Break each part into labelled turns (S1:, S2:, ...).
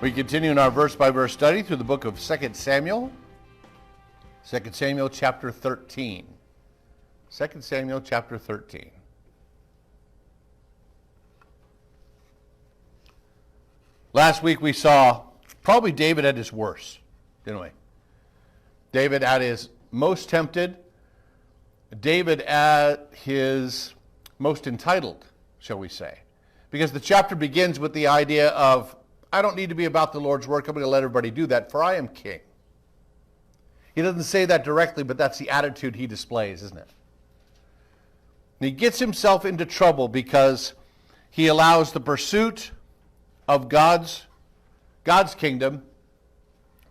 S1: We continue in our verse-by-verse study through the book of 2 Samuel. 2 Samuel chapter 13. 2 Samuel chapter 13. Last week we saw probably David at his worst, didn't we? David at his most tempted. David at his most entitled, shall we say. Because the chapter begins with the idea of, I don't need to be about the Lord's work. I'm going to let everybody do that, for I am king. He doesn't say that directly, but that's the attitude he displays, isn't it? And he gets himself into trouble because he allows the pursuit of God's kingdom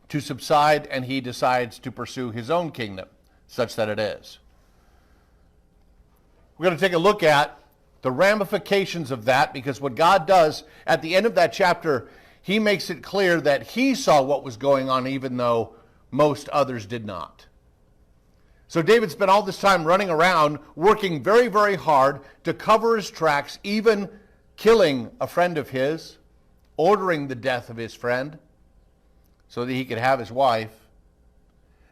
S1: to subside, and he decides to pursue his own kingdom, such that it is. We're going to take a look at the ramifications of that, because what God does at the end of that chapter, he makes it clear that he saw what was going on even though most others did not. So David spent all this time running around, working very, very hard to cover his tracks, even killing a friend of his, ordering the death of his friend so that he could have his wife,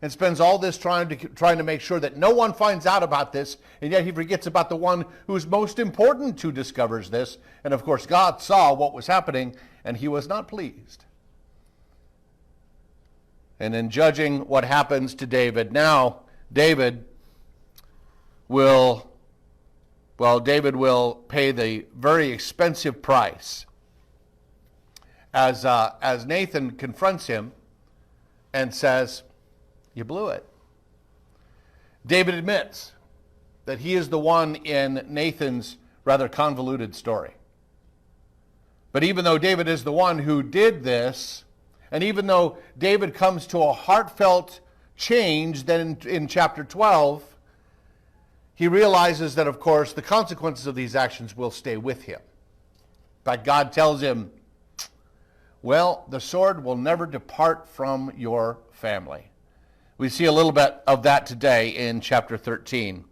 S1: and spends all this trying to make sure that no one finds out about this, and yet he forgets about the one who is most important who discovers this. And of course, God saw what was happening, and he was not pleased. And in judging what happens to David, now David will pay the very expensive price as Nathan confronts him and says, "You blew it." David admits that he is the one in Nathan's rather convoluted story. But even though David is the one who did this, and even though David comes to a heartfelt change then in chapter 12, he realizes that, of course, the consequences of these actions will stay with him. In fact, God tells him, well, the sword will never depart from your family. We see a little bit of that today in chapter 13.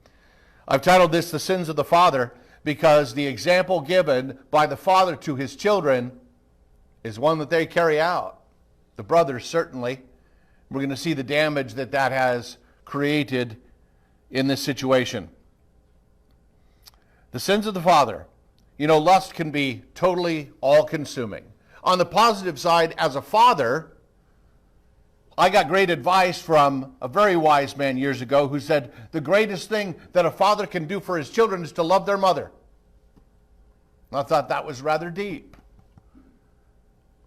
S1: I've titled this The Sins of the Father, because the example given by the father to his children is one that they carry out. The brothers certainly. We're going to see the damage that has created in this situation. The sins of the father. You know, lust can be totally all-consuming. On the positive side, as a father, I got great advice from a very wise man years ago who said the greatest thing that a father can do for his children is to love their mother. I thought that was rather deep,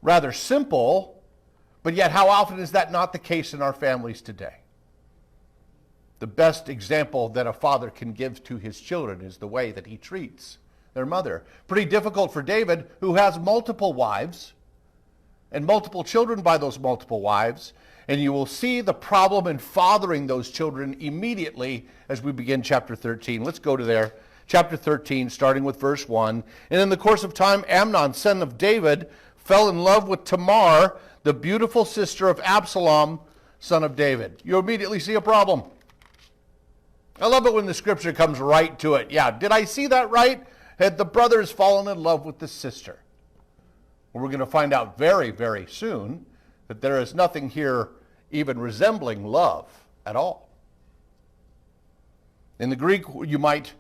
S1: rather simple, but yet how often is that not the case in our families today? The best example that a father can give to his children is the way that he treats their mother. Pretty difficult for David, who has multiple wives and multiple children by those multiple wives. And you will see the problem in fathering those children immediately as we begin chapter 13. Let's go to there. Chapter 13, starting with verse 1. And in the course of time, Amnon, son of David, fell in love with Tamar, the beautiful sister of Absalom, son of David. You immediately see a problem. I love it when the scripture comes right to it. Yeah, did I see that right? Had the brothers fallen in love with the sister? Well, we're going to find out very, very soon that there is nothing here even resembling love at all. In the Greek, you might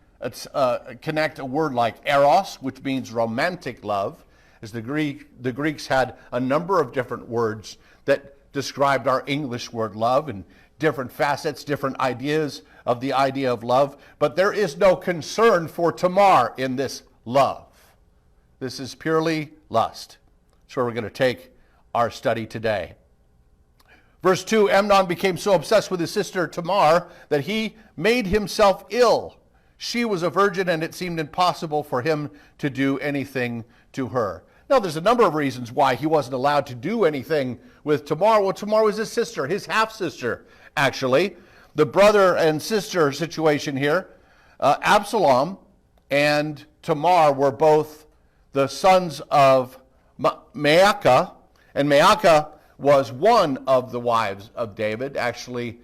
S1: connect a word like eros, which means romantic love, as the Greeks had a number of different words that described our English word love, and different facets, different ideas of the idea of love. But there is no concern for Tamar in this love. This is purely lust. That's where we're going to take our study today. Verse 2, Amnon became so obsessed with his sister Tamar that he made himself ill. She was a virgin, and it seemed impossible for him to do anything to her. Now, there's a number of reasons why he wasn't allowed to do anything with Tamar. Well, Tamar was his sister, his half-sister, actually. The brother and sister situation here, Absalom and Tamar were both the sons of Maacah, and Maacah was one of the wives of David. Actually,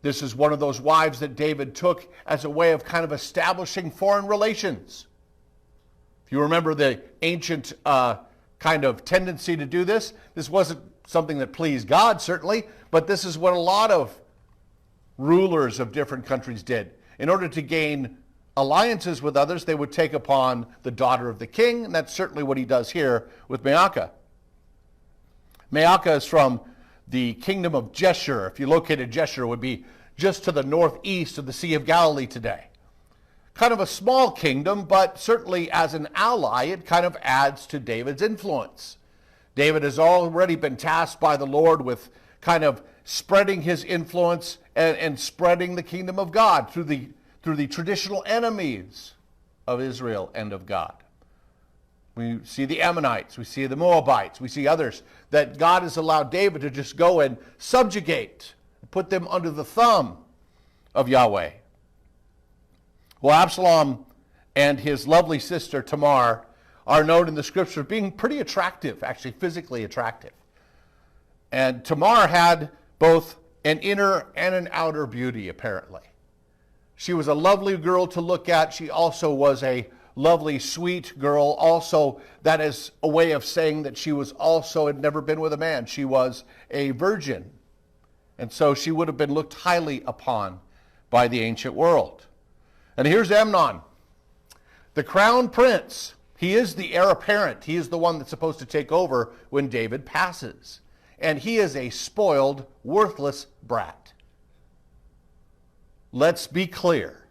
S1: this is one of those wives that David took as a way of kind of establishing foreign relations. If you remember the ancient kind of tendency to do this. This wasn't something that pleased God, certainly, but this is what a lot of rulers of different countries did. In order to gain alliances with others, they would take upon the daughter of the king, and that's certainly what he does here with Maacah. Maacah is from the kingdom of Jeshur. If you located Jeshur, it would be just to the northeast of the Sea of Galilee today. Kind of a small kingdom, but certainly as an ally, it kind of adds to David's influence. David has already been tasked by the Lord with kind of spreading his influence and spreading the kingdom of God through the traditional enemies of Israel and of God. We see the Ammonites, we see the Moabites, we see others that God has allowed David to just go and subjugate, put them under the thumb of Yahweh. Well, Absalom and his lovely sister Tamar are known in the scripture being pretty attractive, actually physically attractive. And Tamar had both an inner and an outer beauty, apparently. She was a lovely girl to look at. She also was a lovely, sweet girl. Also, that is a way of saying that she was also had never been with a man. She was a virgin. And so she would have been looked highly upon by the ancient world. And here's Amnon, the crown prince. He is the heir apparent. He is the one that's supposed to take over when David passes. And he is a spoiled, worthless brat. Let's be clear.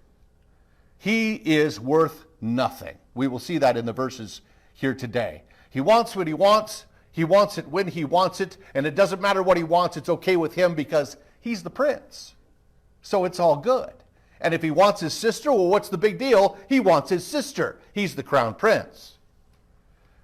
S1: He is worth nothing. We will see that in the verses here today. He wants what he wants. He wants it when he wants it. And it doesn't matter what he wants. It's okay with him because he's the prince. So it's all good. And if he wants his sister, well, what's the big deal? He wants his sister. He's the crown prince.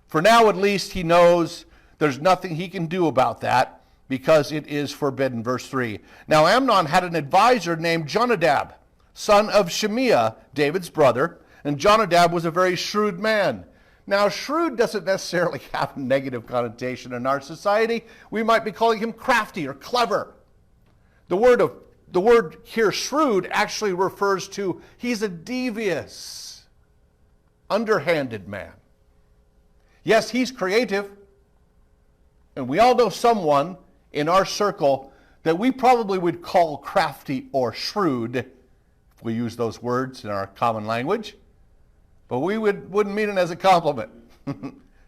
S1: For now, at least, he knows there's nothing he can do about that because it is forbidden. Verse 3. Now Amnon had an advisor named Jonadab, son of Shemiah, David's brother, and Jonadab was a very shrewd man. Now, shrewd doesn't necessarily have a negative connotation in our society. We might be calling him crafty or clever. The word here, shrewd, actually refers to he's a devious, underhanded man. Yes, he's creative. And we all know someone in our circle that we probably would call crafty or shrewd, if we use those words in our common language. But we wouldn't mean it as a compliment.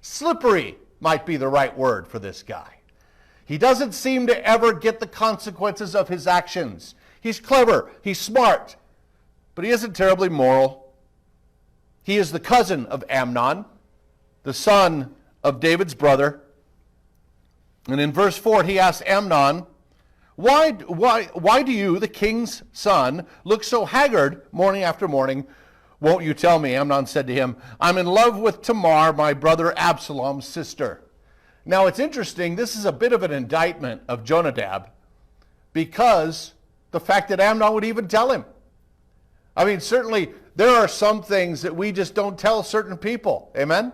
S1: Slippery might be the right word for this guy. He doesn't seem to ever get the consequences of his actions. He's clever, he's smart, but he isn't terribly moral. He is the cousin of Amnon, the son of David's brother. And in verse 4, he asks Amnon, why do you, the king's son, look so haggard morning after morning? Won't you tell me? Amnon said to him, I'm in love with Tamar, my brother Absalom's sister. Now it's interesting, this is a bit of an indictment of Jonadab because the fact that Amnon would even tell him. I mean, certainly there are some things that we just don't tell certain people. Amen?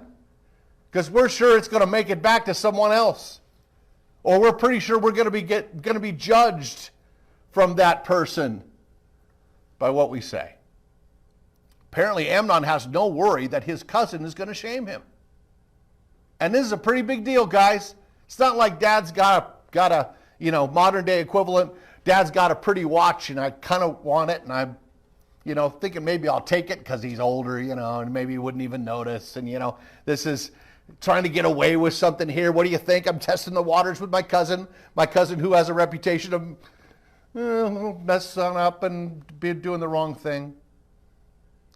S1: Because we're sure it's going to make it back to someone else. Or we're pretty sure we're going to be judged from that person by what we say. Apparently Amnon has no worry that his cousin is going to shame him. And this is a pretty big deal, guys. It's not like dad's got a modern day equivalent. Dad's got a pretty watch and I kind of want it and I'm, thinking maybe I'll take it because he's older, and maybe he wouldn't even notice. And, this is trying to get away with something here. What do you think? I'm testing the waters with my cousin who has a reputation of messing up and doing the wrong thing.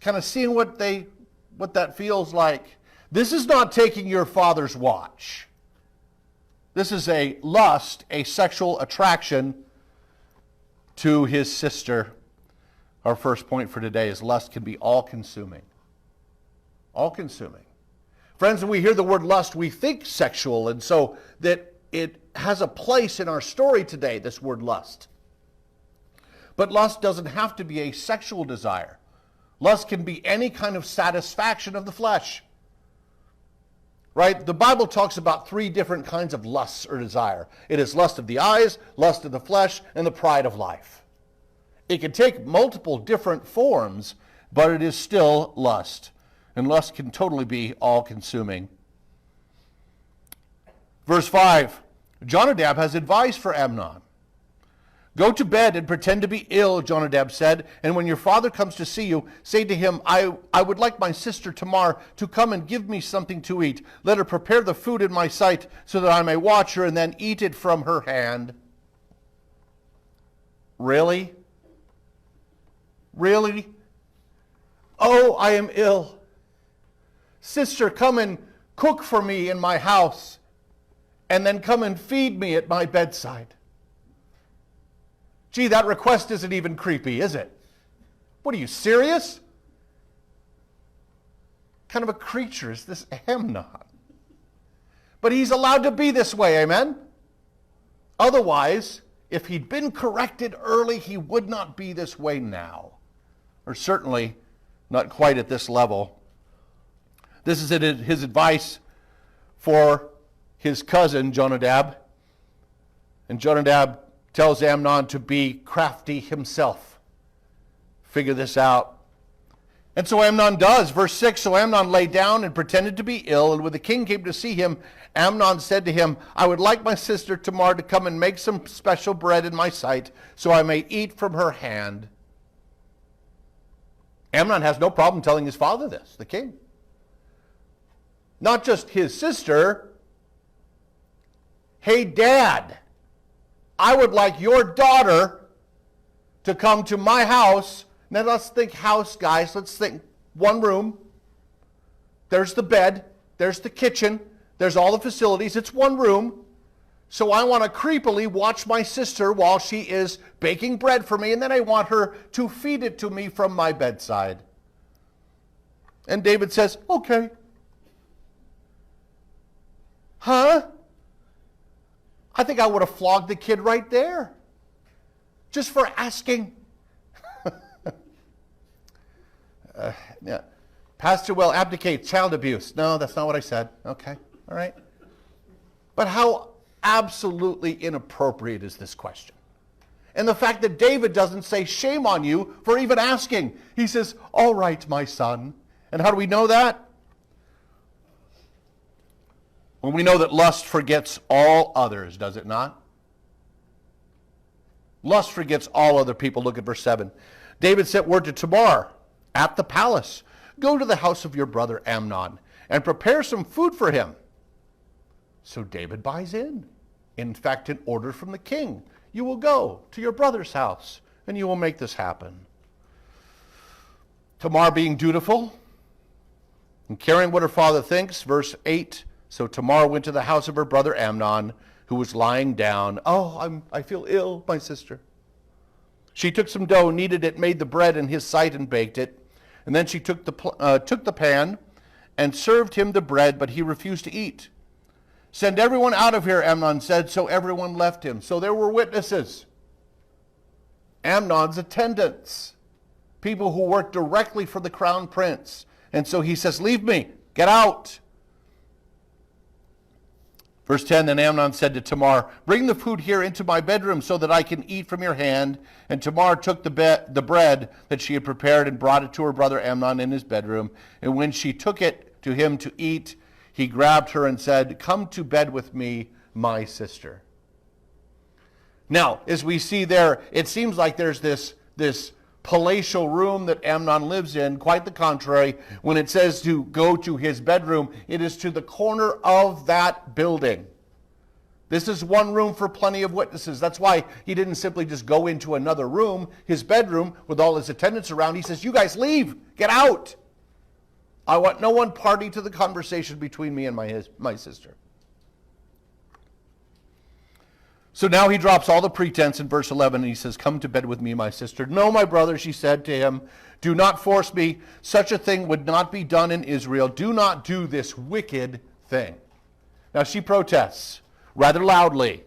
S1: Kind of seeing what that feels like. This is not taking your father's watch. This is a lust, a sexual attraction to his sister. Our first point for today is lust can be all-consuming. All-consuming. Friends, when we hear the word lust, we think sexual, and so that it has a place in our story today, this word lust. But lust doesn't have to be a sexual desire. Lust can be any kind of satisfaction of the flesh. Right? The Bible talks about 3 different kinds of lusts or desire. It is lust of the eyes, lust of the flesh, and the pride of life. It can take multiple different forms, but it is still lust. And lust can totally be all-consuming. Verse 5, Jonadab has advice for Amnon. Go to bed and pretend to be ill, Jonadab said, and when your father comes to see you, say to him, I would like my sister Tamar to come and give me something to eat. Let her prepare the food in my sight so that I may watch her and then eat it from her hand. Really? Really? Oh, I am ill. Sister, come and cook for me in my house, and then come and feed me at my bedside. Gee, that request isn't even creepy, is it? What are you, serious? What kind of a creature is this Amnon? But he's allowed to be this way, amen? Otherwise, if he'd been corrected early, he would not be this way now. Or certainly not quite at this level. This is his advice for his cousin, Jonadab. And Jonadab tells Amnon to be crafty himself. Figure this out. And so Amnon does. Verse 6, so Amnon lay down and pretended to be ill, and when the king came to see him, Amnon said to him, I would like my sister Tamar to come and make some special bread in my sight, so I may eat from her hand. Amnon has no problem telling his father this, the king. Not just his sister. Hey, Dad, I would like your daughter to come to my house. Now let's think house, guys. Let's think one room. There's the bed. There's the kitchen. There's all the facilities. It's one room. So I want to creepily watch my sister while she is baking bread for me, and then I want her to feed it to me from my bedside. And David says, okay. Huh? I think I would have flogged the kid right there, just for asking. Yeah. Pastor will abdicate child abuse. No, that's not what I said. Okay, all right. But how absolutely inappropriate is this question? And the fact that David doesn't say, shame on you for even asking. He says, all right, my son. And how do we know that? Well, we know that lust forgets all others, does it not? Lust forgets all other people. Look at verse 7. David sent word to Tamar at the palace. Go to the house of your brother Amnon and prepare some food for him. So David buys in. In fact, an order from the king. You will go to your brother's house and you will make this happen. Tamar being dutiful and caring what her father thinks. Verse 8. So Tamar went to the house of her brother Amnon, who was lying down. Oh, I feel ill, my sister. She took some dough, kneaded it, made the bread in his sight, and baked it. And then she took the pan and served him the bread, but he refused to eat. Send everyone out of here, Amnon said, so everyone left him. So there were witnesses. Amnon's attendants, people who worked directly for the crown prince. And so he says, leave me, get out. Verse 10, then Amnon said to Tamar, bring the food here into my bedroom so that I can eat from your hand. And Tamar took the bread that she had prepared and brought it to her brother Amnon in his bedroom. And when she took it to him to eat, he grabbed her and said, come to bed with me, my sister. Now, as we see there, it seems like there's this palatial room that Amnon lives in. Quite the contrary. When it says to go to his bedroom, it is to the corner of that building. This is one room for plenty of witnesses. That's why he didn't simply just go into another room, his bedroom, with all his attendants around. He says, you guys leave, get out. I want no one party to the conversation between me and my sister. So now he drops all the pretense in verse 11, and he says, come to bed with me, my sister. No, my brother, she said to him, do not force me. Such a thing would not be done in Israel. Do not do this wicked thing. Now she protests rather loudly.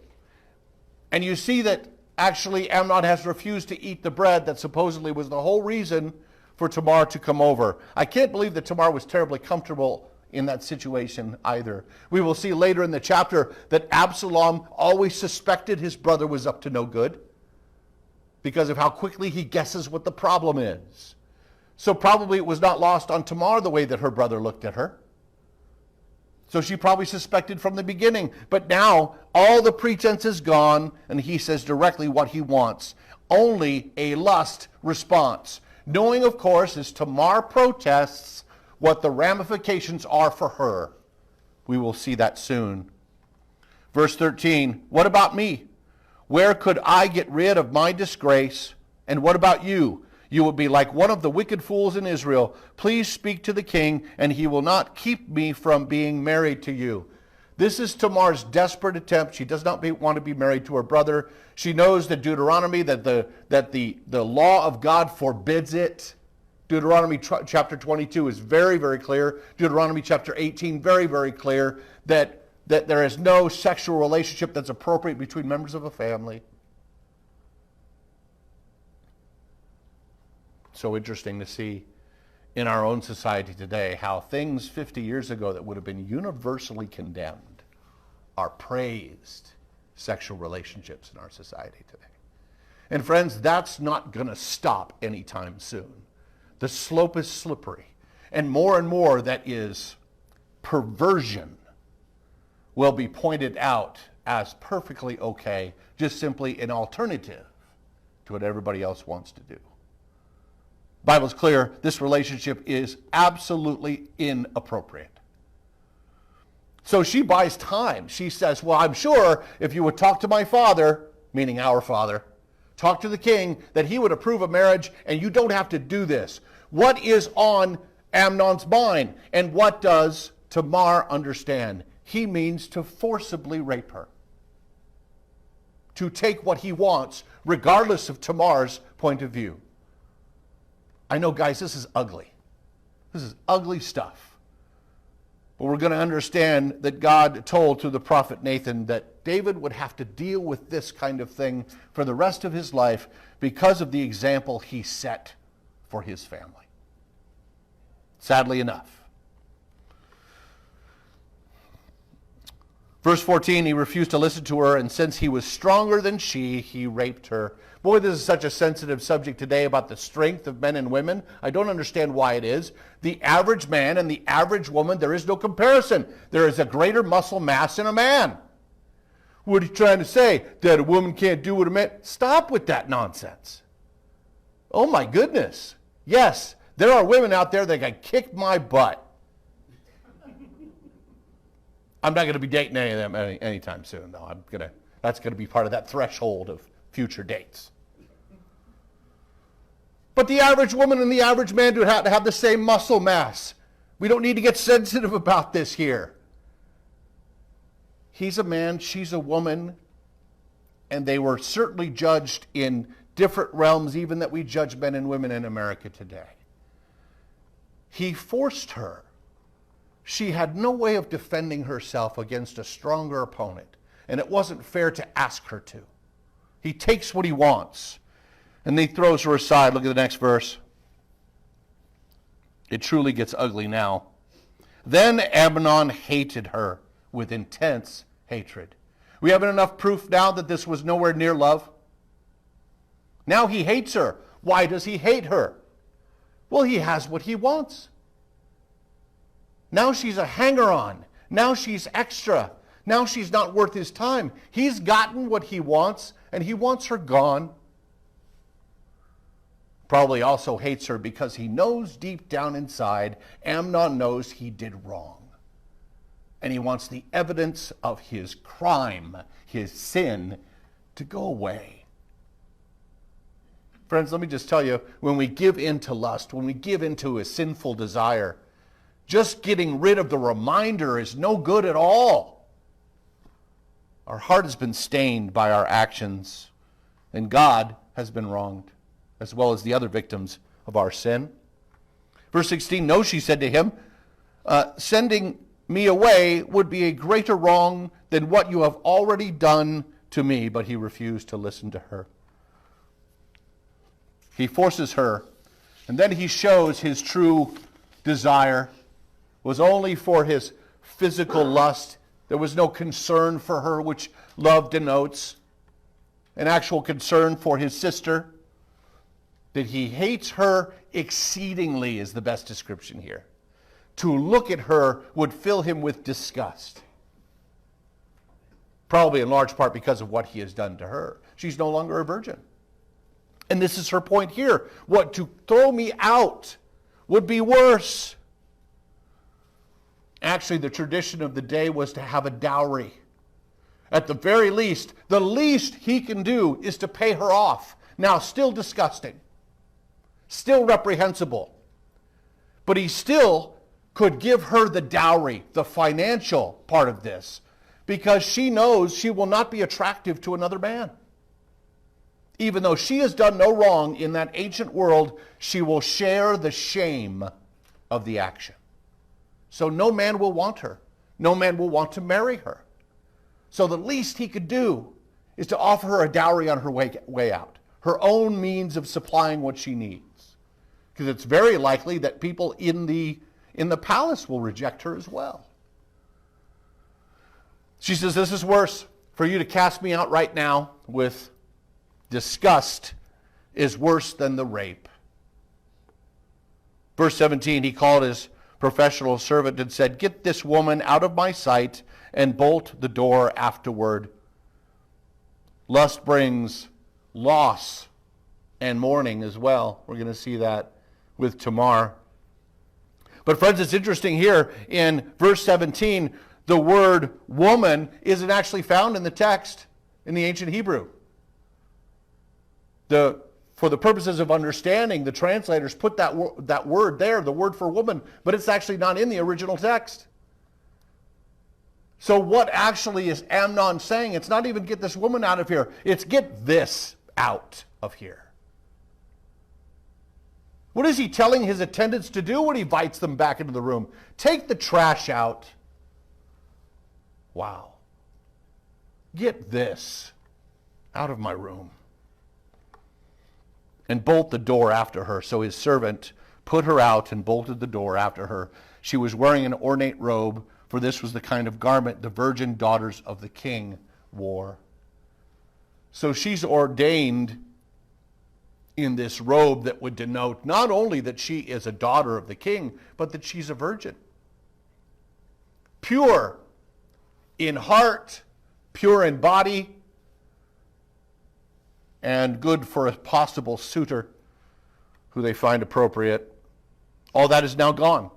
S1: And you see that actually Amnon has refused to eat the bread that supposedly was the whole reason for Tamar to come over. I can't believe that Tamar was terribly comfortable in that situation either. We will see later in the chapter that Absalom always suspected his brother was up to no good because of how quickly he guesses what the problem is. So probably it was not lost on Tamar the way that her brother looked at her. So she probably suspected from the beginning. But now all the pretense is gone, and he says directly what he wants. Only a lust response. Knowing, of course, as Tamar protests, what the ramifications are for her. We will see that soon. Verse 13, what about me? Where could I get rid of my disgrace? And what about you? You will be like one of the wicked fools in Israel. Please speak to the king, and he will not keep me from being married to you. This is Tamar's desperate attempt. She does not want to be married to her brother. She knows that Deuteronomy, that the law of God forbids it. Deuteronomy chapter 22 is very, very clear. Deuteronomy chapter 18, very, very clear that there is no sexual relationship that's appropriate between members of a family. So interesting to see in our own society today how things 50 years ago that would have been universally condemned are praised sexual relationships in our society today. And friends, that's not going to stop anytime soon. The slope is slippery. And more that is perversion will be pointed out as perfectly okay, just simply an alternative to what everybody else wants to do. Bible's clear, this relationship is absolutely inappropriate. So she buys time. She says, well, I'm sure if you would talk to my father, meaning our father, talk to the king, that he would approve a marriage, and you don't have to do this. What is on Amnon's mind? And what does Tamar understand? He means to forcibly rape her. To take what he wants, regardless of Tamar's point of view. I know, guys, this is ugly. This is ugly stuff. But we're going to understand that God told through the prophet Nathan that David would have to deal with this kind of thing for the rest of his life because of the example he set for his family. Sadly enough. Verse 14, he refused to listen to her, and since he was stronger than she, he raped her. Boy, this is such a sensitive subject today about the strength of men and women. I don't understand why it is. The average man and the average woman, there is no comparison. There is a greater muscle mass in a man. What are you trying to say? That a woman can't do what a man... Stop with that nonsense. Oh my goodness. Yes, there are women out there that can kick my butt. I'm not going to be dating any of them anytime soon, though. That's going to be part of that threshold of future dates. But the average woman and the average man do have to have the same muscle mass. We don't need to get sensitive about this here. He's a man, she's a woman, and they were certainly judged in different realms, even that we judge men and women in America today. He forced her. She had no way of defending herself against a stronger opponent, and it wasn't fair to ask her to. He takes what he wants, and he throws her aside. Look at the next verse. It truly gets ugly now. Then Amnon hated her with intense hatred. We have enough proof now that this was nowhere near love. Now he hates her. Why does he hate her? Well, he has what he wants. Now she's a hanger-on. Now she's extra. Now she's not worth his time. He's gotten what he wants, and he wants her gone. Probably also hates her because he knows deep down inside, Amnon knows he did wrong. And he wants the evidence of his crime, his sin, to go away. Friends, let me just tell you, when we give in to lust, when we give into a sinful desire, just getting rid of the reminder is no good at all. Our heart has been stained by our actions, and God has been wronged, as well as the other victims of our sin. Verse 16, no, she said to him, sending me away would be a greater wrong than what you have already done to me. But he refused to listen to her. He forces her, and then he shows his true desire was only for his physical lust. There was no concern for her, which love denotes. An actual concern for his sister. That he hates her exceedingly is the best description here. to look at her would fill him with disgust. Probably in large part because of what he has done to her. She's no longer a virgin. And this is her point here. What, to throw me out would be worse. Actually, the tradition of the day was to have a dowry. At the very least, the least he can do is to pay her off. Now, still disgusting. Still reprehensible. But he still could give her the dowry, the financial part of this, because she knows she will not be attractive to another man. Even though she has done no wrong in that ancient world, she will share the shame of the action. So no man will want her. No man will want to marry her. So the least he could do is to offer her a dowry on her way out, her own means of supplying what she needs. Because it's very likely that people in the palace will reject her as well. She says, this is worse. For you to cast me out right now with disgust is worse than the rape. Verse 17, he called his professional servant and said, get this woman out of my sight and bolt the door afterward. Lust brings loss and mourning as well. We're going to see that with Tamar. But friends, it's interesting here in verse 17, the word woman isn't actually found in the text in the ancient Hebrew. For the purposes of understanding, the translators put that word there, the word for woman, but it's actually not in the original text. So what actually is Amnon saying? It's not even get this woman out of here. It's get this out of here. What is he telling his attendants to do when he invites them back into the room? Take the trash out. Wow. Get this out of my room. And bolt the door after her. So his servant put her out and bolted the door after her. She was wearing an ornate robe, for this was the kind of garment the virgin daughters of the king wore. So she's ordained in this robe that would denote not only that she is a daughter of the king, but that she's a virgin. Pure in heart, pure in body, and good for a possible suitor who they find appropriate. All that is now gone.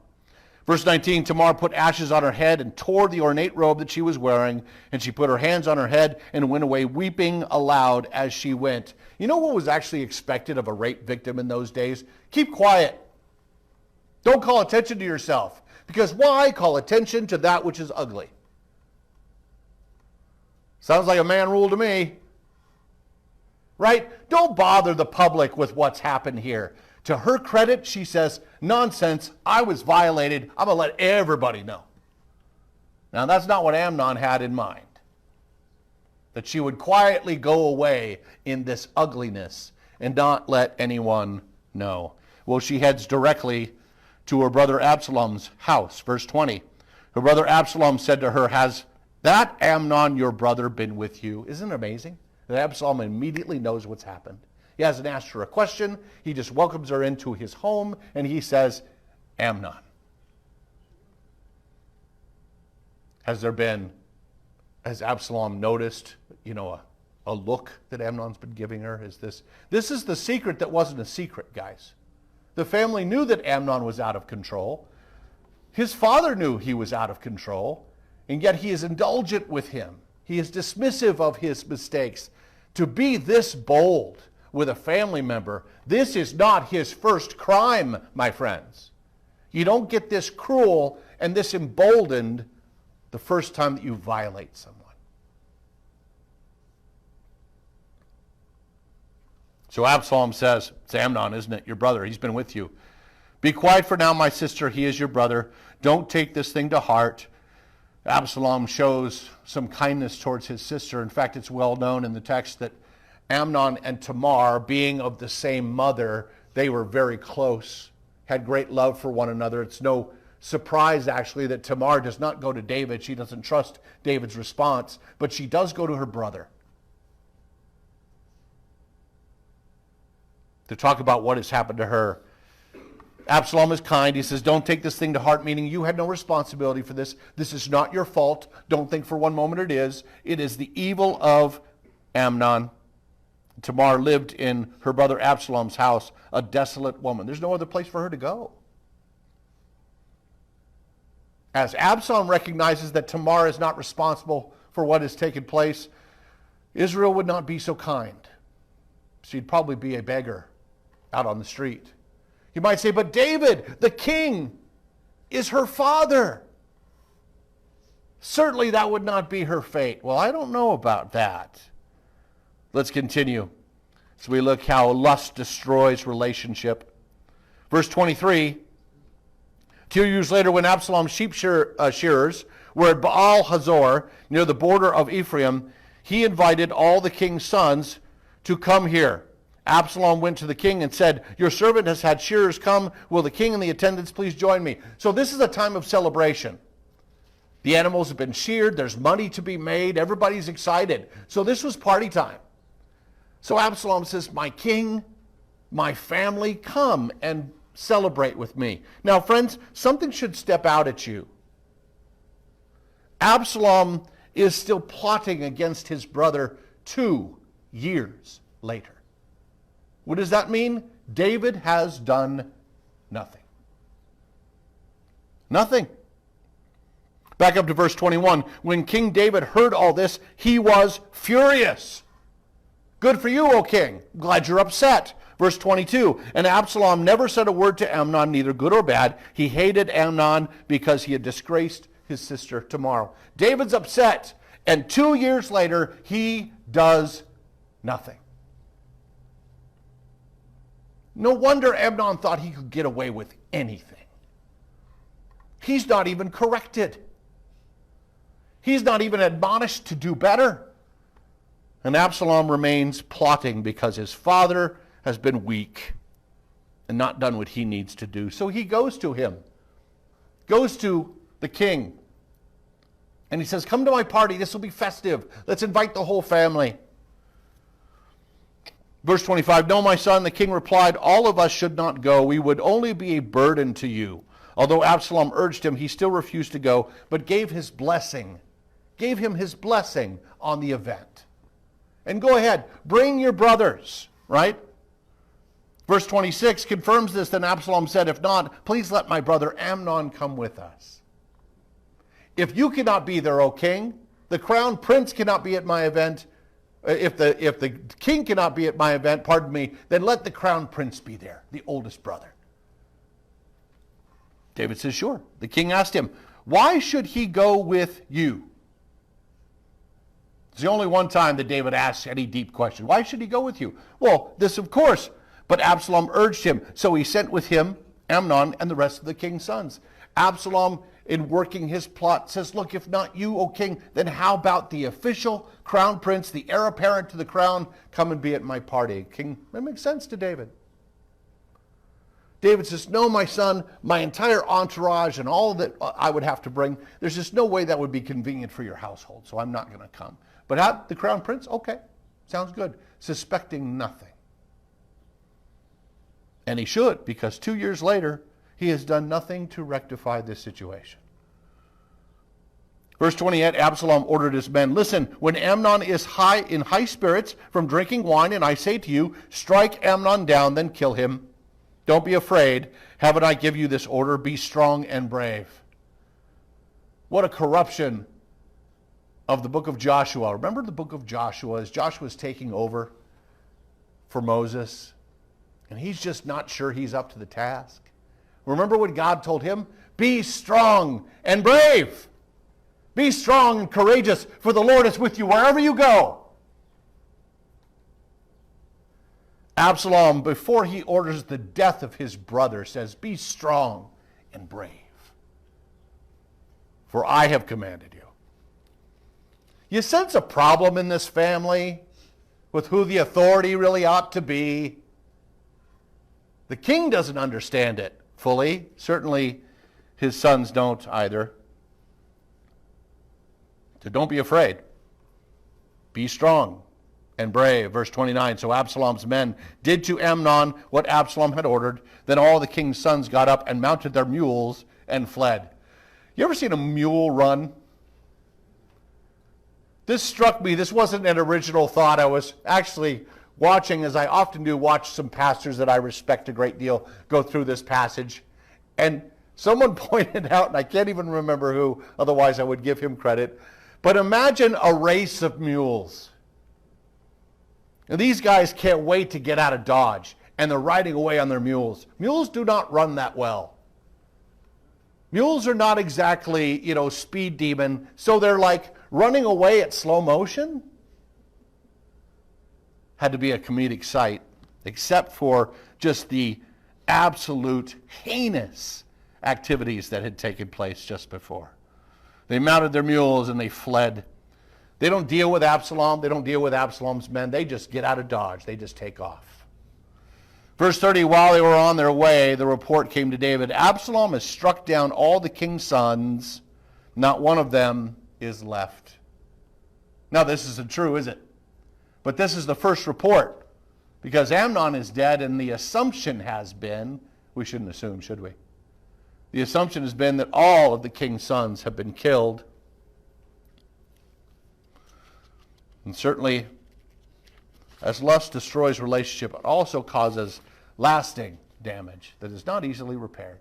S1: Verse 19, Tamar put ashes on her head and tore the ornate robe that she was wearing, and she put her hands on her head and went away weeping aloud as she went. You know what was actually expected of a rape victim in those days? Keep quiet. Don't call attention to yourself. Because why call attention to that which is ugly? Sounds like a man rule to me. Right? Don't bother the public with what's happened here. To her credit, she says, nonsense, I was violated. I'm going to let everybody know. Now, that's not what Amnon had in mind. That she would quietly go away in this ugliness and not let anyone know. Well, she heads directly to her brother Absalom's house. Verse 20. Her brother Absalom said to her, has that Amnon, your brother, been with you? Isn't it amazing that Absalom immediately knows what's happened? He hasn't asked her a question. He just welcomes her into his home, and he says, Amnon. Has Absalom noticed, a look that Amnon's been giving her? This is the secret that wasn't a secret, guys. The family knew that Amnon was out of control. His father knew he was out of control, and yet he is indulgent with him. He is dismissive of his mistakes. To be this bold with a family member, this is not his first crime, my friends. You don't get this cruel and this emboldened the first time that you violate someone. So Absalom says, it's Amnon, isn't it? Your brother, he's been with you. Be quiet for now, my sister, he is your brother. Don't take this thing to heart. Absalom shows some kindness towards his sister. In fact, it's well known in the text that Amnon and Tamar, being of the same mother, they were very close, had great love for one another. It's no surprise, actually, that Tamar does not go to David. She doesn't trust David's response, but she does go to her brother to talk about what has happened to her. Absalom is kind. He says, don't take this thing to heart, meaning you had no responsibility for this. This is not your fault. Don't think for one moment it is. It is the evil of Amnon. Tamar lived in her brother Absalom's house, a desolate woman. There's no other place for her to go. As Absalom recognizes that Tamar is not responsible for what has taken place, Israel would not be so kind. She'd probably be a beggar out on the street. You might say, but David, the king, is her father. Certainly that would not be her fate. Well, I don't know about that. Let's continue. So we look how lust destroys relationship. Verse 23, 2 years later when Absalom's sheep shearers were at Baal Hazor, near the border of Ephraim, he invited all the king's sons to come here. Absalom went to the king and said, your servant has had shearers come. Will the king and the attendants please join me? So this is a time of celebration. The animals have been sheared. There's money to be made. Everybody's excited. So this was party time. So Absalom says, my king, my family, come and celebrate with me. Now, friends, something should step out at you. Absalom is still plotting against his brother 2 years later. What does that mean? David has done nothing. Nothing. Back up to verse 21. When King David heard all this, he was furious. Good for you, O king. Glad you're upset. Verse 22. And Absalom never said a word to Amnon, neither good or bad. He hated Amnon because he had disgraced his sister Tamar. David's upset. And 2 years later, he does nothing. No wonder Amnon thought he could get away with anything. He's not even corrected. He's not even admonished to do better. And Absalom remains plotting because his father has been weak and not done what he needs to do. So he goes to him, goes to the king, and he says, come to my party. This will be festive. Let's invite the whole family. Verse 25, no, my son, the king replied, all of us should not go. We would only be a burden to you. Although Absalom urged him, he still refused to go, but gave him his blessing on the event. And go ahead, bring your brothers, right? Verse 26 confirms this. Then Absalom said, if not, please let my brother Amnon come with us. If you cannot be there, O king, the crown prince cannot be at my event. If the king cannot be at my event, pardon me, then let the crown prince be there, the oldest brother. David says, sure. The king asked him, why should he go with you? It's the only one time that David asks any deep question. Why should he go with you? Well, this of course. But Absalom urged him. So he sent with him Amnon and the rest of the king's sons. Absalom, in working his plot, says, look, if not you, O king, then how about the official crown prince, the heir apparent to the crown, come and be at my party? King, that makes sense to David. David says, no, my son, my entire entourage and all that I would have to bring, there's just no way that would be convenient for your household, so I'm not going to come. But the crown prince, okay, sounds good. Suspecting nothing. And he should, because 2 years later, he has done nothing to rectify this situation. Verse 28, Absalom ordered his men, listen, when Amnon is in high spirits from drinking wine, and I say to you, strike Amnon down, then kill him. Don't be afraid. Haven't I give you this order? Be strong and brave. What a corruption of the book of Joshua. Remember the book of Joshua, as Joshua's taking over for Moses, and he's just not sure he's up to the task. Remember what God told him? Be strong and brave. Be strong and courageous, for the Lord is with you wherever you go. Absalom, before he orders the death of his brother, says, be strong and brave, for I have commanded you. You sense a problem in this family with who the authority really ought to be. The king doesn't understand it fully. Certainly his sons don't either. So don't be afraid. Be strong. and brave. Verse 29, so Absalom's men did to Amnon what Absalom had ordered. Then all the king's sons got up and mounted their mules and fled. You ever seen a mule run? This struck me. This wasn't an original thought. I was actually watching, as I often do, watch some pastors that I respect a great deal go through this passage. And someone pointed out, and I can't even remember who, otherwise I would give him credit, but imagine a race of mules. And these guys can't wait to get out of Dodge, and they're riding away on their mules. Mules do not run that well. Mules are not exactly, speed demon, so they're like running away at slow motion. Had to be a comedic sight, except for just the absolute heinous activities that had taken place just before. They mounted their mules and they fled. They don't deal with Absalom. They don't deal with Absalom's men. They just get out of Dodge. They just take off. Verse 30, while they were on their way, the report came to David, Absalom has struck down all the king's sons. Not one of them is left. Now, this isn't true, is it? But this is the first report, because Amnon is dead, and the assumption has been, we shouldn't assume, should we? The assumption has been that all of the king's sons have been killed. And certainly, as lust destroys relationship, it also causes lasting damage that is not easily repaired.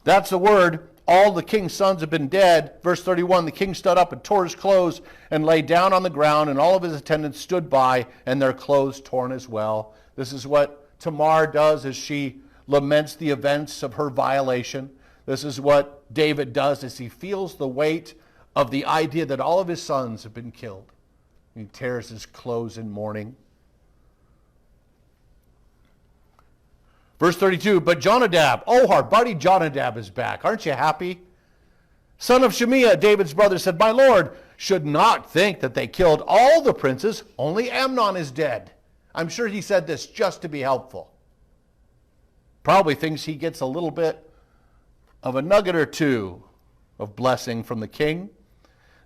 S1: That's the word. All the king's sons have been dead. Verse 31, the king stood up and tore his clothes and lay down on the ground, and all of his attendants stood by, and their clothes torn as well. This is what Tamar does as she laments the events of her violation. This is what David does as he feels the weight of the idea that all of his sons have been killed. He tears his clothes in mourning. Verse 32, but Jonadab, our buddy Jonadab is back. Aren't you happy? Son of Shemiah, David's brother, said, my lord should not think that they killed all the princes. Only Amnon is dead. I'm sure he said this just to be helpful. Probably thinks he gets a little bit of a nugget or two of blessing from the king.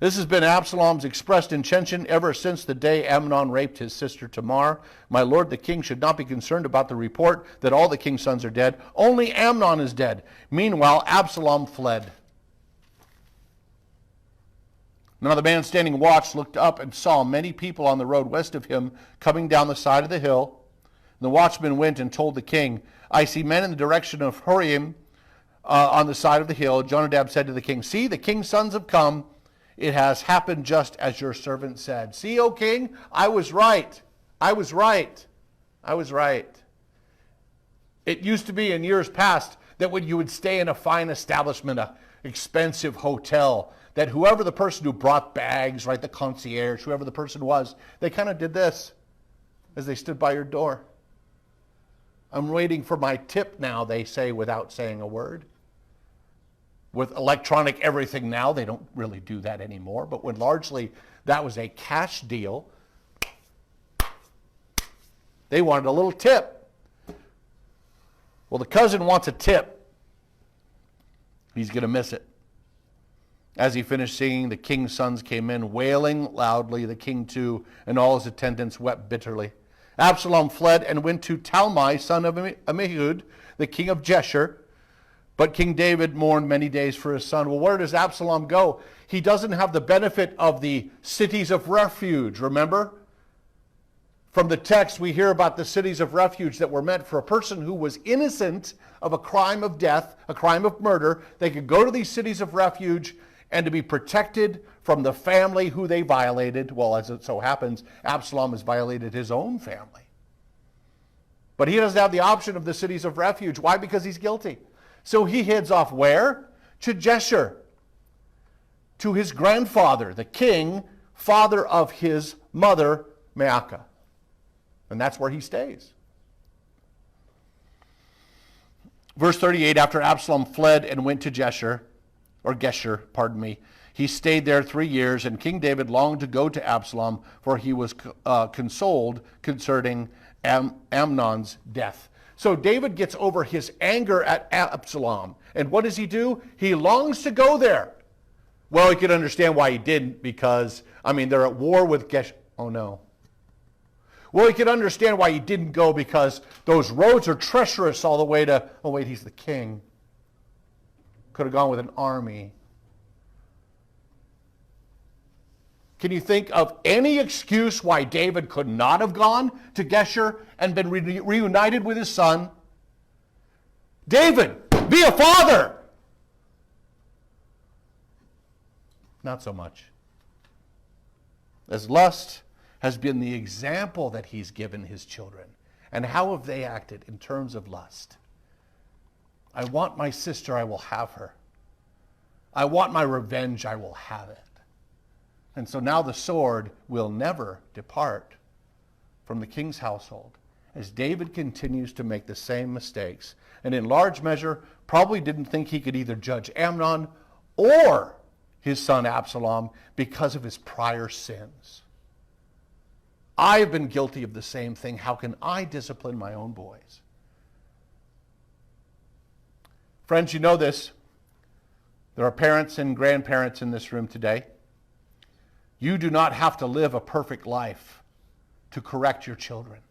S1: This has been Absalom's expressed intention ever since the day Amnon raped his sister Tamar. My lord the king should not be concerned about the report that all the king's sons are dead. Only Amnon is dead. Meanwhile, Absalom fled. Now the man standing watch looked up and saw many people on the road west of him coming down the side of the hill. And the watchman went and told the king, I see men in the direction of Horim on the side of the hill. Jonadab said to the king, see, the king's sons have come. It has happened just as your servant said. See, O king, I was right. I was right. I was right. It used to be in years past that when you would stay in a fine establishment, an expensive hotel, that whoever the person who brought bags, right, the concierge, whoever the person was, they kind of did this as they stood by your door. I'm waiting for my tip now, they say without saying a word. With electronic everything now, they don't really do that anymore. But when largely that was a cash deal, they wanted a little tip. Well, the cousin wants a tip. He's going to miss it. As he finished singing, the king's sons came in, wailing loudly. The king too, and all his attendants wept bitterly. Absalom fled and went to Talmai, son of Ammihud, the king of Geshur. But King David mourned many days for his son. Well, where does Absalom go? He doesn't have the benefit of the cities of refuge, remember? From the text, we hear about the cities of refuge that were meant for a person who was innocent of a crime of death, a crime of murder. They could go to these cities of refuge and to be protected from the family who they violated. Well, as it so happens, Absalom has violated his own family. But he doesn't have the option of the cities of refuge. Why? Because he's guilty. So he heads off where? To Geshur, to his grandfather, the king, father of his mother, Maacah. And that's where he stays. Verse 38, after Absalom fled and went to Geshur, he stayed there 3 years, and King David longed to go to Absalom, for he was consoled concerning Amnon's death. So David gets over his anger at Absalom. And what does he do? He longs to go there. Well, he could understand why he didn't because, they're at war with Gesh. Oh, no. Well, he could understand why he didn't go because those roads are treacherous all the way to, oh, wait, he's the king. Could have gone with an army. Can you think of any excuse why David could not have gone to Geshur and been reunited with his son? David, be a father! Not so much. As lust has been the example that he's given his children. And how have they acted in terms of lust? I want my sister, I will have her. I want my revenge, I will have it. And so now the sword will never depart from the king's household as David continues to make the same mistakes. And in large measure, probably didn't think he could either judge Amnon or his son Absalom because of his prior sins. I've been guilty of the same thing. How can I discipline my own boys? Friends, you know this. There are parents and grandparents in this room today. You do not have to live a perfect life to correct your children.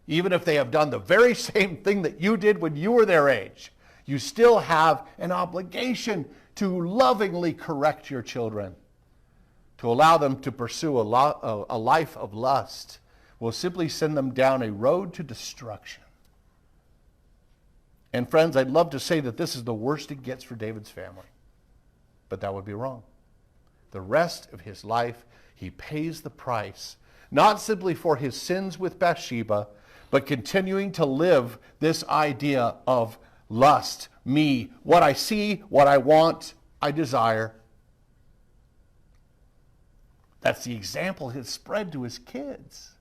S1: Even if they have done the very same thing that you did when you were their age, you still have an obligation to lovingly correct your children. To allow them to pursue a life of lust will simply send them down a road to destruction. And friends, I'd love to say that this is the worst it gets for David's family, but that would be wrong. The rest of his life, he pays the price, not simply for his sins with Bathsheba, but continuing to live this idea of lust, me, what I see, what I want, I desire. That's the example he's spread to his kids.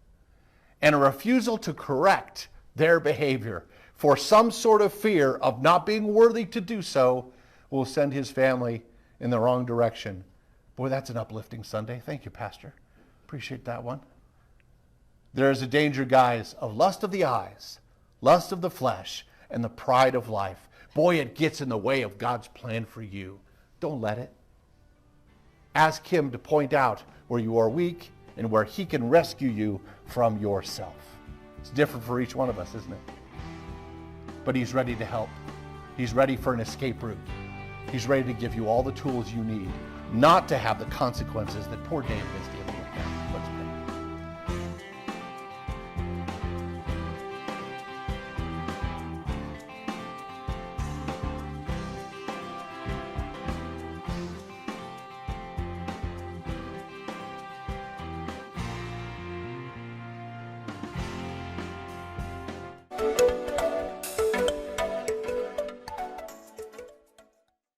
S1: And a refusal to correct their behavior for some sort of fear of not being worthy to do so will send his family in the wrong direction. Boy, that's an uplifting Sunday. Thank you, Pastor. Appreciate that one. There is a danger, guys, of lust of the eyes, lust of the flesh, and the pride of life. Boy, it gets in the way of God's plan for you. Don't let it. Ask him to point out where you are weak and where he can rescue you from yourself. It's different for each one of us, isn't it? But he's ready to help. He's ready for an escape route. He's ready to give you all the tools you need not to have the consequences that poor David is dealing with.